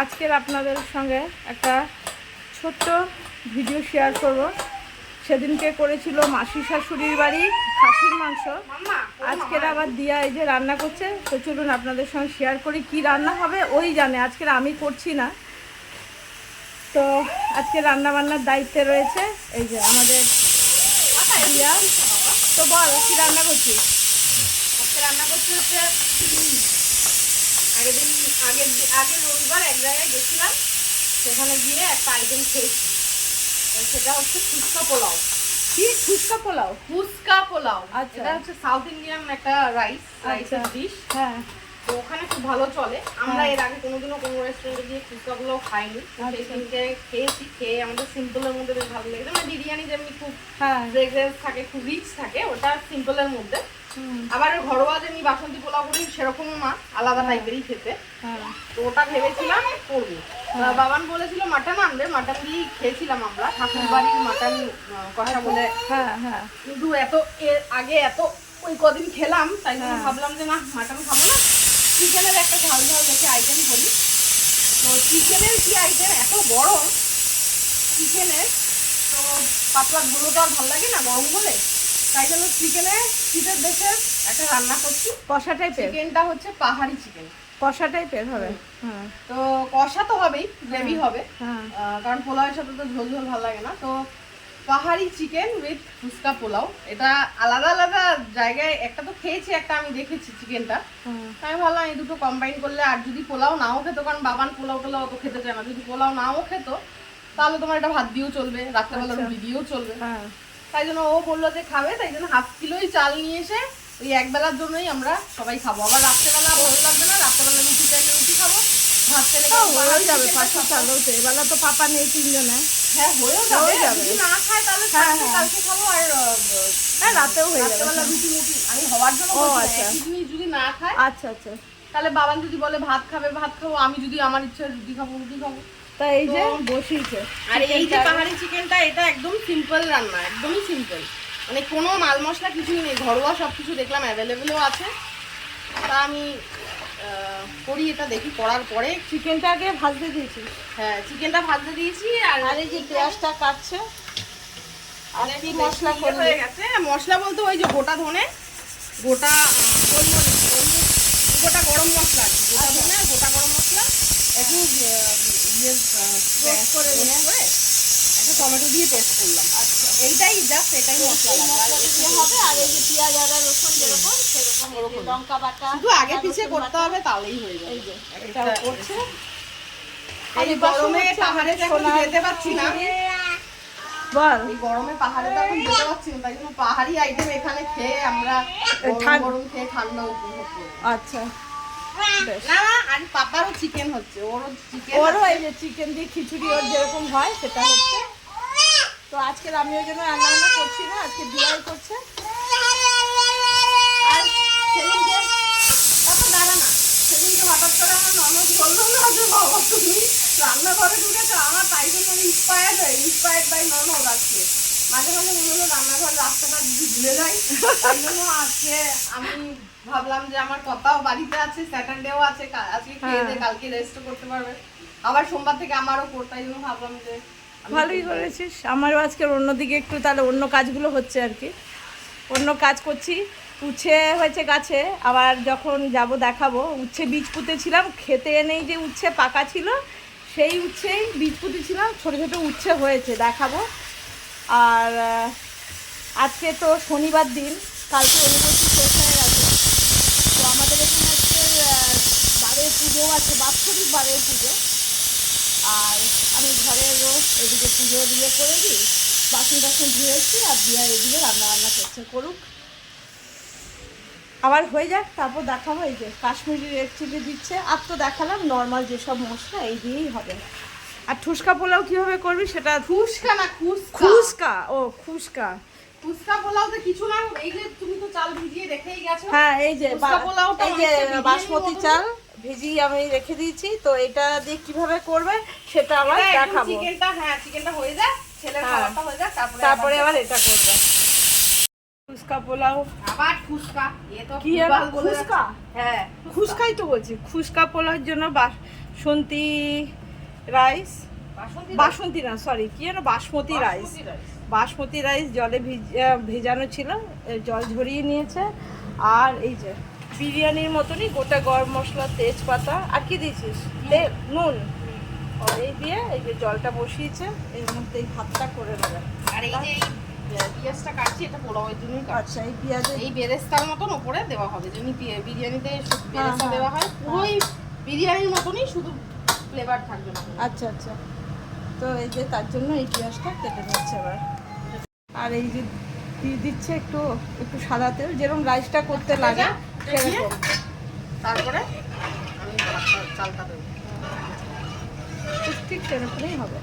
আজকের আপনাদের সঙ্গে একটা ছোট্ট ভিডিও শেয়ার করব। সেদিনকে করেছিল মাসি শাশুড়ির বাড়ি খাসির মাংস, আজকের আবার দিয়া এই যে রান্না করছে। তো চলুন আপনাদের সঙ্গে শেয়ার করি কি রান্না হবে, ওই জানে, আজকের আমি করছি না। তো আজকে রান্না বান্নার দায়িত্বে রয়েছে এই যে আমাদের দিয়া। তো বল কি রান্না করছিস? আজকে রান্না করতে হচ্ছে আগে রবিবার এক জায়গায় গেছিলাম, সেখানে গিয়ে একটা আইটেম খেয়েছি। সেটা হচ্ছে ফুচকা পোলাও। কি ফুচকা পোলাও? ফুচকা পোলাও, আচ্ছা। এটা হচ্ছে সাউথ ইন্ডিয়ান একটা রাইসের ডিশ। হ্যাঁ, তো ওখানে খুব ভালো চলে। আমরা এর আগে কোনোদিনও কোনো রেস্টুরেন্টে গিয়ে ফুচকা পোলাও খাইনি। সেই দিনকে খেয়েছি, খেয়ে আমাদের সিম্পলের মধ্যে বেশ ভালো লেগেছে। মানে বিরিয়ানি যেমনি খুব ফ্রেগরেন্স থাকে, খুব রিচ থাকে, ওটা সিম্পলের মধ্যে। আবার ঘরোয়া যেমনি বাসন্তী পোলাও করি সেরকমও না, আলাদা টাইপেরই খেতে। তো ওটা ভেবেছিলাম করবো। বাবান বলেছিল মাটন আনবে, মাটন দিয়েই খেয়েছিলাম আমরা, ঠাকুর বাড়ির মাটন কষা বলে। কিন্তু এর আগে ওই কদিন খেলাম, তাই জন্য ভাবলাম যে না, মাটন খাবো না, চিকেনের একটা ঝাল ঝাল দেখে আইটেম করি। তো চিকেনের কি আইটেম, এত গরম চিকেনের, তো পাতলা গুলো তো আর ভালো লাগে না গরম বলে, তাই জন্য চিকেনের শীতের দেশের একটা রান্না করছি। কষা টাইপের চিকেনটা হচ্ছে পাহাড়ি চিকেন, কষা টাইপের হবে। তো কষা তো হবেই, গ্রেভি হবে, কারণ পোলাওয়ের সাথে তো ঝোল ঝোল ভালো লাগে না। তো পাহাড়ি চিকেন উইথ ফুচকা পোলাও, এটা আলাদা আলাদা জায়গায় একটা তো খেয়েছি, একটা আমি দেখেছি চিকেনটা। আমি ভাবলাম এই দুটো কম্বাইন করলে, আর যদি পোলাও নাও খেত, কারণ বাবান পোলাও টোলাও অত খেতে চায় না, যদি পোলাও নাও খেত তাহলে তোমার এটা ভাত দিয়েও চলবে, রাত্রেবেলা রুটি দিয়েও চলবে। তাই জন্য ও বললো যে খাবে, তাই জন্য 1/2 কিলোই চাল নিয়ে এসে ওই একবেলার জন্যই আমরা সবাই খাবো। আবার রাত্রেবেলা ভালো লাগবে না, রাত্রেবেলা রুটি চাইলে রুটি খাবো, ভাত চাইলে হয়ে যাবে। 500 চাল হতে এবেলা তো পাপা নেই, তিনজনে। হ্যাঁ, হয়েও যাবে। যদি না খায় তাহলে কালকে খাবো, আর রাতেও হয়ে যাবে। রাত্রেবেলা রুটি মুটি আমি হওয়ার জন্য যদি না খায়, আচ্ছা আচ্ছা, তাহলে বাবান যদি বলে ভাত খাবে ভাত খাবো, আমি যদি আমার ইচ্ছা রুটি খাবো রুটি খাবো। তা এই যে বসিয়েছে। আর এই যে পাহাড়ি চিকেনটা, এটা একদম সিম্পল রান্না, একদমই সিম্পল, মানে কোনো মাল মশলা কিছুই নেই, ঘরোয়া সব কিছু দেখলাম অ্যাভেলেবেলও আছে। তা আমি করি এটা, দেখি করার পরে। চিকেনটা আগে ভাজতে দিয়েছি। হ্যাঁ, চিকেনটা ভাজতে দিয়েছি। আর এই যে পেঁয়াজটা কাটছে। আর কি মশলা হয়ে গেছে, মশলা বলতে ওই যে গোটা ধনে, গোটা গোলমরিচ, গোটা গরম মশলা, গোটা ধনে আর গোটা গরম মশলা, একটু করে একটা টমেটো দিয়ে পেস্ট করলাম। আচ্ছা, এইটাই জাস্ট, এটাই মশলা হবে। আর এই যে পেঁয়াজ আদা রসুন যেরকম সেরকম, লঙ্কা বাটা শুধু আগে পিছিয়ে করতে হবে, তাহলেই হয়ে যাবে। এই যে এটা করছে। এই গরমে পাহাড়ে এখন যেতে পারছি না, বল, এই গরমে পাহাড়ে তো এখন যেতে পারছি না, তাই জন্য পাহাড়ি আইটেম এখানে খেয়ে আমরা গরম খেয়ে ঠান্ডা উপভোগ করি। আচ্ছা, না আর পাপারও চিকেন হচ্ছে, ওরও এই যে চিকেন দিয়ে খিচুড়ি ওর যেরকম হয় সেটা হচ্ছে। তো আজকে আমি ওই জন্য রান্না বান্না করছি না, আজকে দিয়াই করছে। আর সেদিনকে দাঁড়া না, সেদিনকে হঠাৎ করে আমার ননদ বললো না যে বাবা তুমি রান্নাঘরে ঢুকেছো, আমার তাই জন্য আমি ইন্সপায়ার্ড বাই ননদ। আজকে মাঝে মাঝে মনে হলো রান্নাঘর রাস্তাটা যদি ভুলে যাই, তাই জন্য আজকে আমি ভাবলাম যে আমার কথাও বাড়িতে আছে, স্যাটারডেও আছে, আজকে খেয়ে দিয়ে কালকে রেস্ট করতে পারবে, আবার সোমবার থেকে আমারও করতে, তাই জন্য ভাবলাম যে ভালোই করেছিস। আমারও আজকে অন্যদিকে একটু তাহলে অন্য কাজগুলো হচ্ছে আর কি, অন্য কাজ করছি। উচ্ছে হয়েছে গাছে, আবার যখন যাব দেখাবো। উচ্ছে বীজ পুঁতেছিলাম, খেতে এনেই যে উচ্ছে পাকা ছিল সেই উচ্ছেই বীজ পুঁতেছিলাম, ছোটো ছোটো উচ্ছে হয়েছে, দেখাবো। আর আজকে তো শনিবার দিন, কালকে অনুমতি শেষ হয়ে গেছে। তো আমাদের এখানে আজকে বারের পুজো আছে, বাৎসরিক বারের পুজো। আর আমি ঘরের এদিকে পুজো দিয়ে করে দিই, বাসন টাসন ধুয়েছি, আর দিয়া এদিকে রান্না বান্না করছে, করুক, আবার হয়ে যাক, তারপর দেখাবো। এই যে কাশ্মীরি রেড চিলি দিচ্ছে, আর তো দেখালাম নর্মাল যেসব মশলা, এই দিয়েই হবে। আর ঠুসকা পোলাও কীভাবে করবি সেটা? খুশকা না খুশকা, ও খুশকা। ফুচকা পোলাওতে কিছু না, এই যে তুমি তো চাল ভিজিয়ে রেখেই গেছো। হ্যাঁ, এই যে এই যে বাসমতি চাল ভিজিয়ে আমি রেখে দিয়েছি। তো এটা দিয়ে কিভাবে করবে সেটা আবার দেখাবো। চিকেনটা হয়ে যায়, ছেলের খাবারটা হয়ে যায়, তারপরে আবার এটা করবে। ফুচকা পোলাও, আবার ফুচকা, এ তো কি ভুলভাল যেন বলে ফুচকা? যাচ্ছে। হ্যাঁ, খুশকাই তো বলছি, খুশকা পোলাওর জন্য বাসন্তী রাইস, বাসন্তী না সরি কি যেন বাসমতি রাইস, বাসমতি রাইস জলে ভেজানো ছিল, জল ঝরিয়ে নিয়েছে। আর এই যে বিরিয়ানির মতনই গোটা গরম মশলা, তেজপাতা, আর কি দিয়েছিস, নুন, আর এই দিয়ে এই যে জলটা বসিয়েছে, এর মধ্যে এই ভাতটা করে নেবে। আর এই যে এই পেঁয়াজটা কাটছি, এটা পোলাওয়ের জন্যই কাটছি। আচ্ছা, এই পেঁয়াজের এই বেরেস্তার মতন ওপরে দেওয়া হবে, যেমনি বিরিয়ানিতে বেরেস্তা হ্যাঁ। দেওয়া হয়, পুরোই বিরিয়ানির মতনই, শুধু ফ্লেভার থাকবে না। আচ্ছা আচ্ছা, তো এই যে তার জন্য এই পেঁয়াজটা কেটে নিচ্ছে এবার। আর এই যে দিয়ে দিচ্ছে একটু একটু সাদা তেল, যেরকম রাইসটা করতে লাগে সেরকম। তারপরে আমি চালটা দেবো, ঠিক সেরকমই হবে।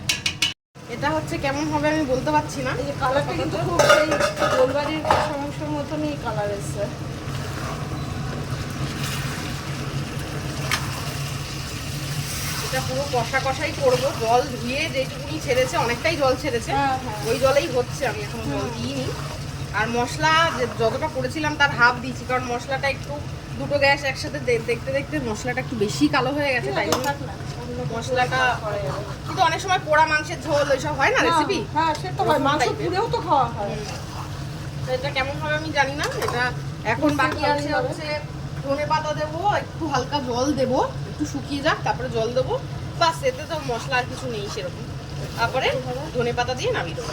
এটা হচ্ছে কেমন হবে আমি বলতে পারছি না। এই যে কালারটা কিন্তু খুব সেই গোলবাড়ির কষা মাংসের মতনই কালার এসছে। এটা পুরো কষা কষাই করবো, জল ধুয়ে যেটুকুনি ছেড়েছে, অনেকটাই জল ছেড়েছে, হ্যাঁ, হ্যাঁ। ওই জলেই হচ্ছে, আমি এখন জল দিইনি। আর মশলা যতটা করেছিলাম তার হাফ দিয়েছি, কারণ মশলাটা একটু দুটো গ্যাস একসাথে দেখতে দেখতে মশলাটা একটু বেশি কালো হয়ে গেছে, তাই জন্য মশলাটা। কিন্তু অনেক সময় পোড়া মাংসের ঝোল ওইসব হয় না রেসিপি, হ্যাঁ সে তো হয়, মাংস পুড়েও তো খাওয়া হয়। তো এটা কেমন হবে আমি জানি না। এটা এখন বাকি আছে হচ্ছে ধনে পাতা দেবো, একটু হালকা জল দেবো, একটু শুকিয়ে যাক, তারপরে জল দেবো, বাস। এতে তো মশলা আর কিছু নেই সেরকম। তারপরে ধনে পাতা দিয়ে নামিয়ে দেবো।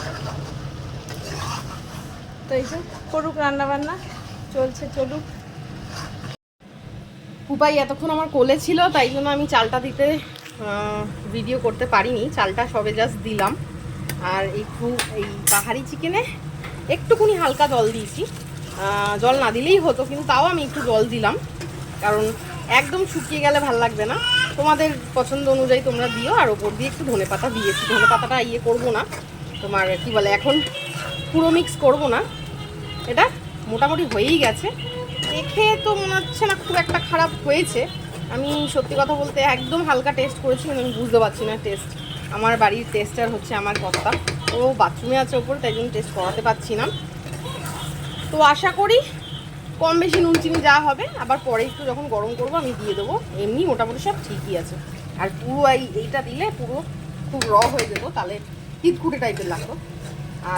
তো এই যে করুক রান্না বান্না, চলুক। পুপাই এতক্ষণ আমার কোলে ছিল, তাই জন্য আমি চালটা দিতে ভিডিও করতে পারিনি। চালটা সবে জাস্ট দিলাম। আর একটু এই পাহাড়ি চিকেনে একটুকুনি হালকা জল দিয়েছি, জল না দিলেই হতো, কিন্তু তাও আমি একটু জল দিলাম, কারণ একদম শুকিয়ে গেলে ভাল লাগবে না। তোমাদের পছন্দ অনুযায়ী তোমরা দিও। আর ওপর দিয়ে একটু ধনে পাতা দিয়েছি। ধনে পাতাটা ইয়ে করবো না, তোমার কি বলে, এখন পুরো মিক্স করব না। এটা মোটামুটি হয়েই গেছে, দেখে তো মনে হচ্ছে না খুব একটা খারাপ হয়েছে। আমি সত্যি কথা বলতে একদম হালকা টেস্ট করেছি, আমি বুঝতে পারছি না টেস্ট। আমার বাড়ির টেস্টার হচ্ছে আমার কর্তা, ও বাথরুমে আছে ওপরে, তাই জন্য টেস্ট করাতে পারছি না। তো আশা করি কম বেশি নুন চিনি যা হবে, আবার পরে একটু যখন গরম করবো আমি দিয়ে দেবো। এমনি মোটামুটি সব ঠিকই আছে। আর পুরো এইটা দিলে পুরো খুব র হয়ে যেত, তাহলে তিতকুটে টাইপের লাগতো।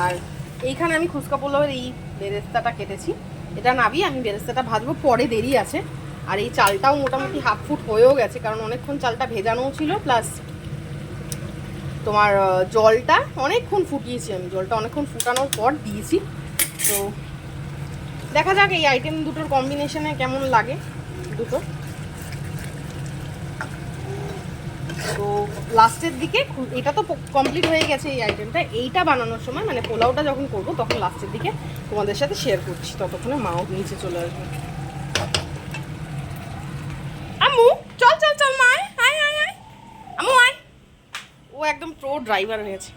আর এইখানে আমি ফুচকা পোলাওয়ের এই বেরেস্তাটা কেটেছি, এটা নাবি আমি বেরেস্তাটা ভাজবো, পরে দেরি আছে। আর এই চালটাও মোটামুটি হাফ ফুট হয়েও গেছে, কারণ অনেকক্ষণ চালটা ভেজানোও ছিল, প্লাস তোমার জলটা অনেকক্ষণ ফুটিয়েছি আমি, জলটা অনেকক্ষণ ফুটানোর পর দিয়েছি। তো দেখা যাক এই আইটেম দুটোর কম্বিনেশনে কেমন লাগে দুটো। তো লাস্টের দিকে, এটা তো কমপ্লিট হয়ে গেছে এই আইটেমটা, এইটা বানানোর সময় মানে পোলাওটা যখন করবো তখন লাস্টের দিকে তোমাদের সাথে শেয়ার করছি। ততক্ষণে মাও নিচে চলে আসবে। আম্মু চল চল চল, মা আয় আয় আয় আয়, আম্মু আয়। ও একদম প্রো ড্রাইভার হয়েছে।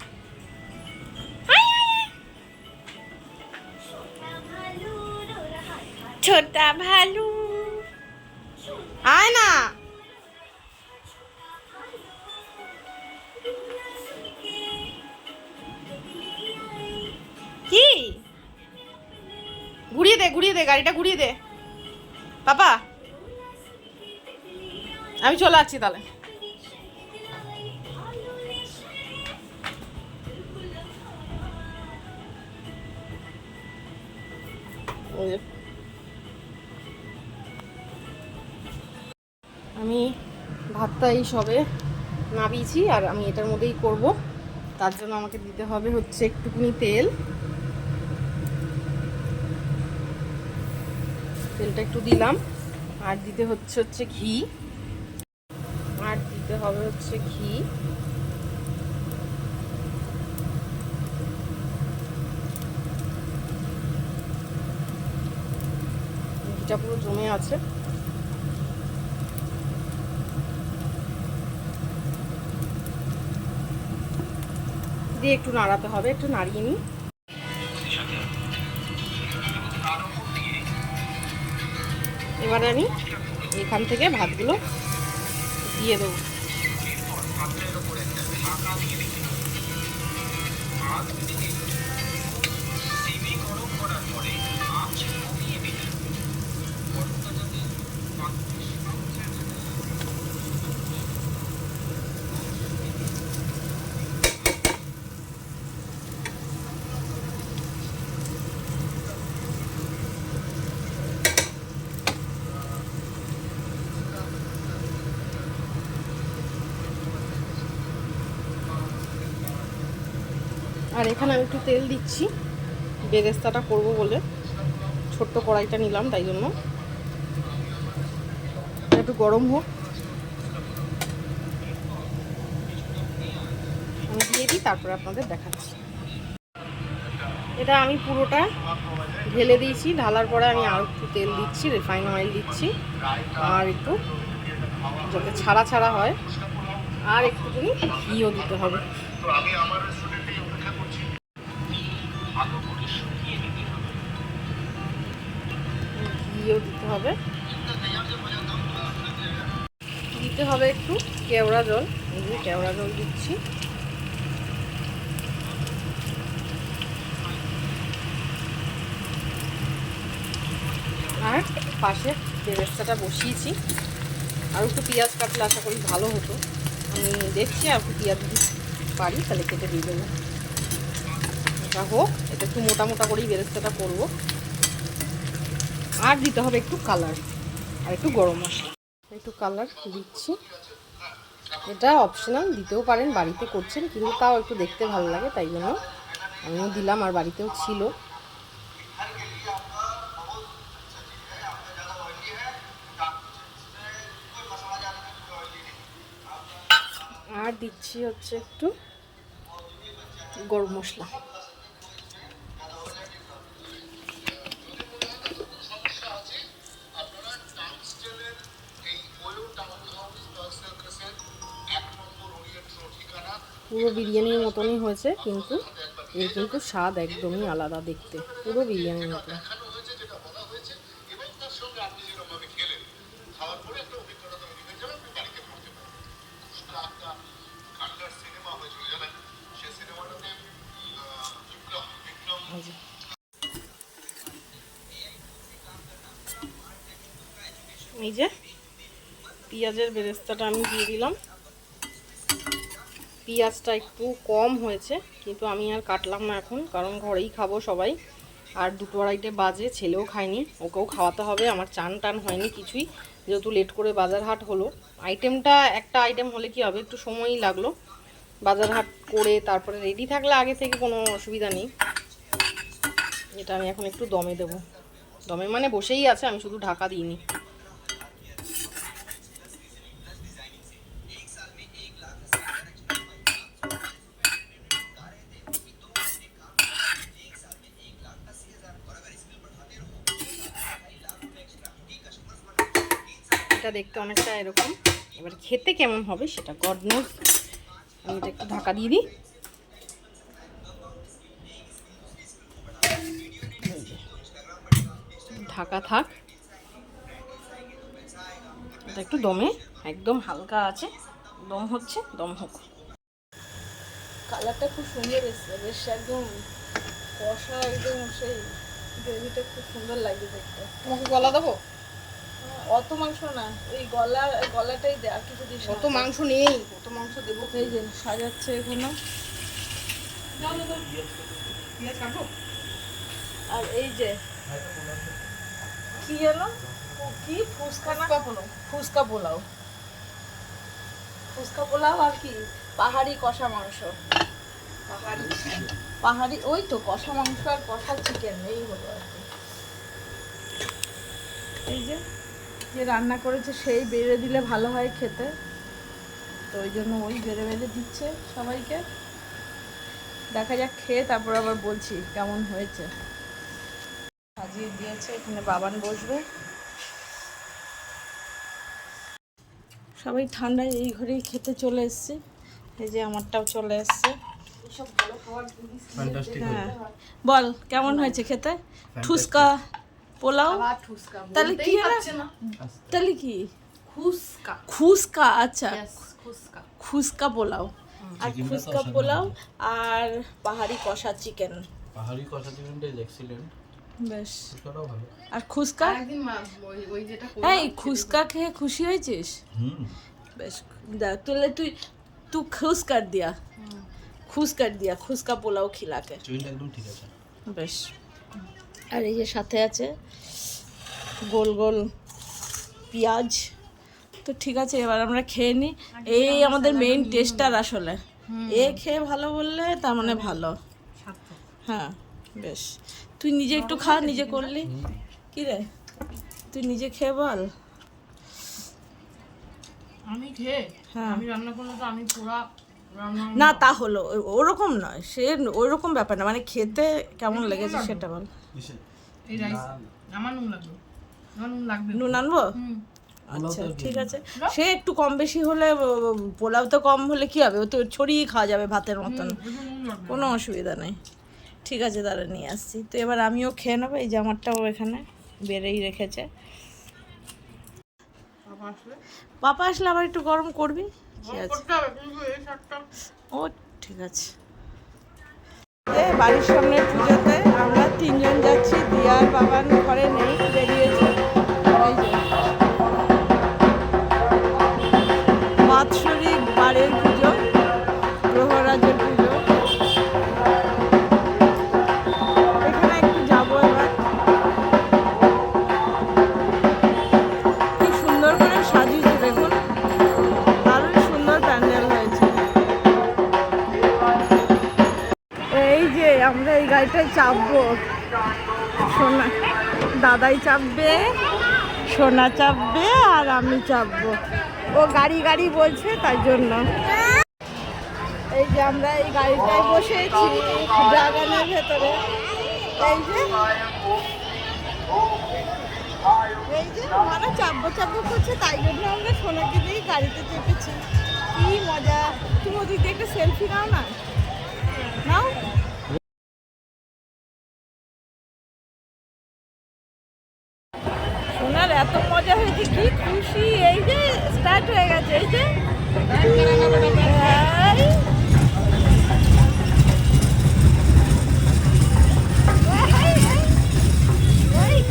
ছোটা ভালু, আয় না। কি ঘুরিয়ে দে গাড়িটা ঘুরিয়ে দে পাপা, আমি চলে আসছি তাহলে। আমি ভাতটা এই সবে নাবিয়েছি, আর আমি এটার মধ্যেই করব। তার জন্য আমাকে দিতে হবে হচ্ছে একটুখানি তেলটা একটু দিলাম, আর দিতে হচ্ছে ঘি, আর দিতে হবে হচ্ছে ঘি। ঘিটা পুরো জমে আছে। দিয়ে একটু নাড়াতে হবে, একটু নাড়িয়ে নিই। এবারে আমি এখান থেকে ভাতগুলো দিয়ে দেবো। আর এখানে আমি একটু তেল দিচ্ছি বেরেস্তাটা করব বলে, ছোট্ট কড়াইটা নিলাম তাই জন্য। একটু গরম হোক, আমি দিয়ে দিই, তারপরে আপনাদের দেখাচ্ছি। এটা আমি পুরোটা ঢেলে দিয়েছি, ঢালার পরে আমি আর একটু তেল দিচ্ছি, রিফাইন অয়েল দিচ্ছি, আর একটু যাতে ছাড়া ছাড়া হয়, আর একটুখানি ঘিও দিতে হবে। ঘিও দিতে হবে, দিতে হবে একটু কেওড়া জল, এই যে কেওড়া জল দিচ্ছি। আর পাশে বেরেস্তাটা বসিয়েছি, আর একটু পেঁয়াজ কাটলে আশা করি ভালো হতো। আমি দেখছি আর একটু পেঁয়াজ যদি পারি তাহলে কেটে দিয়ে দেবো। এটা হোক, এটা একটু মোটা মোটা করেই বেরেস্তাটা করবো। আর দিতে হবে একটু কালার, আর একটু গরম মশলা, একটু কালার দিচ্ছি। এটা অপশনাল, দিতেও পারেন, বাড়িতে করছেন কিন্তু তাও একটু দেখতে ভালো লাগে তাই জন্য আমিও দিলাম, আর বাড়িতেও ছিল। আর দিচ্ছি হচ্ছে একটু গরম মশলা। পুরো বিরিয়ানির মতনই হয়েছে, কিন্তু এর কিন্তু স্বাদ একদমই আলাদা দেখতে, পুরো বিরিয়ানির মতন। এই যে পেঁয়াজের বেরেস্তাটা আমি দিয়ে দিলাম। পেঁয়াজটা একটু কম হয়েছে, কিন্তু আমি আর কাটলাম না এখন, কারণ ঘরেই খাবো সবাই। আর 2:30 বাজে, ছেলেও খায়নি, ওকেও খাওয়াতে হবে। আমার চান টান হয়নি কিছুই, যেহেতু লেট করে বাজার হাট হলো। আইটেমটা একটা আইটেম হলে কি হবে, একটু সময়ই লাগলো বাজার হাট করে, তারপরে রেডি থাকলে আগে থেকে কোনো অসুবিধা নেই। এটা আমি এখন একটু দমে দেবো, দমে মানে বসেই আছে, আমি শুধু ঢাকা দিইনি। এটা দেখতে অনেকটা এরকম, এবার খেতে কেমন হবে সেটা গড নোজ। আমি এটা একটু ঢাকা দিয়ে দিই, ঢাকা থাক, এটা একটু দমে একদম হালকা আছে, দম হচ্ছে, দম হোক। কালারটা খুব সুন্দর এসছে, বেশ একদম কষা, একদম সেই গ্রেভিটা খুব সুন্দর লাগছে দেখতে। তোমাকে গলা দেবো? অত মাংস না, ওই গলাটাই দে, আর কিছু দিস না। অত মাংস নেই, অত মাংস দেবো। এই যে সাজাচ্ছে এখানে, পেঁয়াজ কাটবো। আর এই যে কি যেন, কি ফুচকা না, ফুচকা পোলাও, ফুচকা পোলাও আর কি পাহাড়ি কষা মাংস, পাহাড়ি ওই তো কষা মাংস আর কষা চিকেন, এই হলো আর কি। এই যে যে রান্না করেছে সেই বেড়ে দিলে ভালো হয় খেতে, তো ওই জন্য ওই বেড়ে বেড়ে দিচ্ছে সবাইকে। দেখা যাক, খেয়ে তারপর আবার বলছি কেমন হয়েছে। সাজিয়ে দিয়েছে, এখানে বাবান বসবে। সবাই ঠান্ডায় এই ঘরেই খেতে চলে এসছে, এই যে আমারটাও চলে এসছে। হ্যাঁ বল কেমন হয়েছে খেতে? ঠুসকা পোলাও, তাহলে কি হলো? তাহলে কি খুসকা? খুসকা, আচ্ছা খুসকা, খুসকা পোলাও, আর খুসকা পোলাও আর পাহাড়ি কষা চিকেন। পাহাড়ি কষা চিকেনটা এক্সিলেন্ট। বেশ। ফুচকাটাও ভালো। আর খুস্কা? একদিন ওই যেটা এই খুস্কা খেয়ে খুশি হয়েছিস? বেশ, তুলে তুই খুশ কর দিয়া, খুশ কর দিয়া, খুস্কা পোলাও খিলাকে। চুইনটা একদম ঠিক আছে। বেশ। আর এই যে সাথে আছে গোল গোল পেঁয়াজ। তো ঠিক আছে, এবার আমরা খেয়ে নিই। এই আমাদের মেইন টেস্টার আসলে, এ খেয়ে ভালো বললে তার মানে ভালো। হ্যাঁ বেশ, তুই নিজে একটু খা, নিজে করলি কি রে, তুই নিজে খেয়ে বল। আমি খেয়ে হ্যাঁ। আমি রান্না করলে তো আমি পুরা রান্না না তা হলো, ওরকম নয়, সে ওইরকম ব্যাপার না, মানে খেতে কেমন লেগেছে সেটা বল। এই রাইস আমার নুন লাগবে, আমার নুন লাগবে। নুন আনবো? আচ্ছা ঠিক আছে, সে একটু কম বেশি হলে, পোলাও তো কম হলে কি হবে, ও তো ছড়িয়ে খাওয়া যাবে ভাতের মতন, কোনো অসুবিধা নেই। ঠিক আছে তাহলে নিয়ে আসছি। তো এবার আমিও খেয়ে নেবো, এই জামারটাও এখানে বেড়েই রেখেছে। পাপা আসলে আবার একটু গরম করবি, ঠিক আছে। ও ঠিক আছে। বাড়ির সামনে পুজোতে আমরা 3 জন যাচ্ছি, দিয়ার বাবার ঘরে নেই, বেরিয়েছে। এই যে বাৎসরিক বারের পুজো, গ্রহরাজের পুজো, এখানে একটু যাবো এবার। কি সুন্দর করে সাজিয়েছে দেখুন, দারুণ সুন্দর প্যান্ডেল হয়েছে। এই যে আমরা এই গাড়িটায় চাপবো, সোনা দাদাই চাপবে, সোনা চাপবে আর আমি চাপবো। ও গাড়ি গাড়ি বলছে তাই জন্য। এই যে আমরা এই গাড়িটায় বসেছি ড্রাগনের ভেতরে। এই যে মানে চাপবো চাপবো করছে, তাই জন্য আমরা সোনাকে দিয়ে গাড়িতে চেপেছি। কি মজা! তুমি ওদিক দিয়ে একটা সেলফি নাও না, নাও। সোনার এত মজা হয়েছে, কি খুশি! এই যে স্টার্ট হয়ে গেছে, এই যে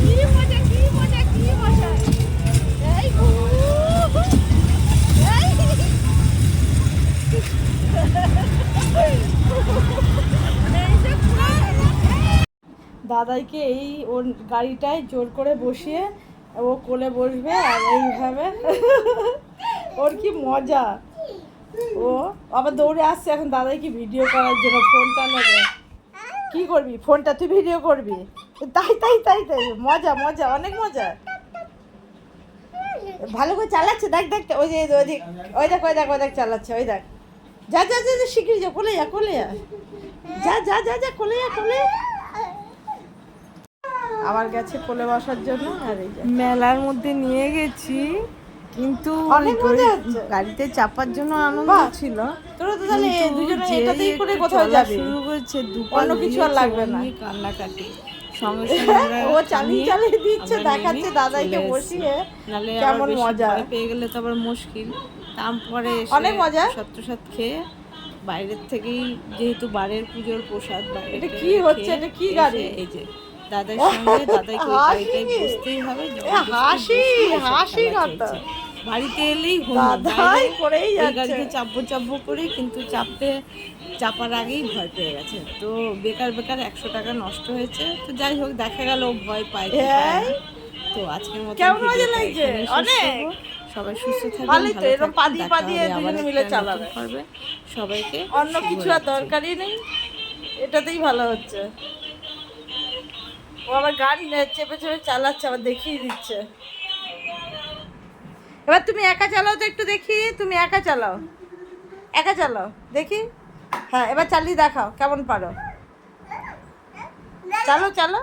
কি মজা, কি মজা, কি মজা! এই দাদাইকে এই ওর গাড়িটায় জোর করে বসিয়ে ও কোলে বসবে, আর এইভাবে ওর কি মজা! ও আবার দৌড়ে আসছে এখন দাদাইকে ভিডিও করার জন্য, ফোনটা নেবে। কি করবি ফোনটা, তুই ভিডিও করবি? তাই তাই তাই তাই, মজা মজা, অনেক মজা। ভালো করে চালাচ্ছে, দেখ দেখ, ওই যে ওই দেখ, ওই দেখ, ওই দেখ, ওই দেখ চালাচ্ছে, ওই দেখ। যা যা যা, শিগগিরি যা, কোলে যা, কোলে যা, যা যা যা যা, কোলে যা, কোলে। আবার গেছে কোলে বসার জন্য। আর এই যে মেলার মধ্যে নিয়ে গেছি, কিন্তু গাড়িতে চাপার জন্য আনন্দ ছিল। তোরা তো তাহলে দুজনে এটাতেই করে কোথাও যাবি, শুরু করছে অন্য কিছু আর লাগবে না, কান্নাকাটি সঙ্গে সঙ্গে ও চালিয়ে চালিয়ে দিচ্ছে, দেখাচ্ছে দাদাইকে বসিয়ে, কেমন মজা। পেয়ে গেলে তো আবার মুশকিল। তারপরে অনেক মজা, সত্যসাত খেয়ে বাইরের থেকেই, যেহেতু বারের পুজোর প্রসাদ, এটা কি হচ্ছে, এটা কি গাড়ি? এই যে দাদার সঙ্গে দাদাইকে ওই গাড়িটায় বসতেই হবে, হাসি হাসি কথা। বাড়িতে এলেই দাদাই করেই যাচ্ছে, গাড়িতে চাপবো চাপবো করে, কিন্তু চাপার আগেই ভয় পেয়ে গেছে। তো বেকার বেকার 100 টাকা নষ্ট হয়েছে। তো যাই হোক, দেখা গেল ভয় পায়। তো আজকের মতো কেমন মজা লাগছে, অনেক। সবাই সুস্থ থাকবে, ভালো তো, এরকম পাদিয়ে পাদিয়ে দুজনে মিলে চালাবে পারবে সবাইকে, অন্য কিছু আর দরকারই নেই, এটাতেই ভালো হচ্ছে। ও আবার গান চেপে চেপে চালাচ্ছে, আবার দেখিয়ে দিচ্ছে। এবার তুমি একা চালাও তো, একটু দেখি, তুমি একা চালাও, একা চালাও দেখি। হ্যাঁ এবার চালিয়ে দেখাও কেমন পারো, চালো চালো।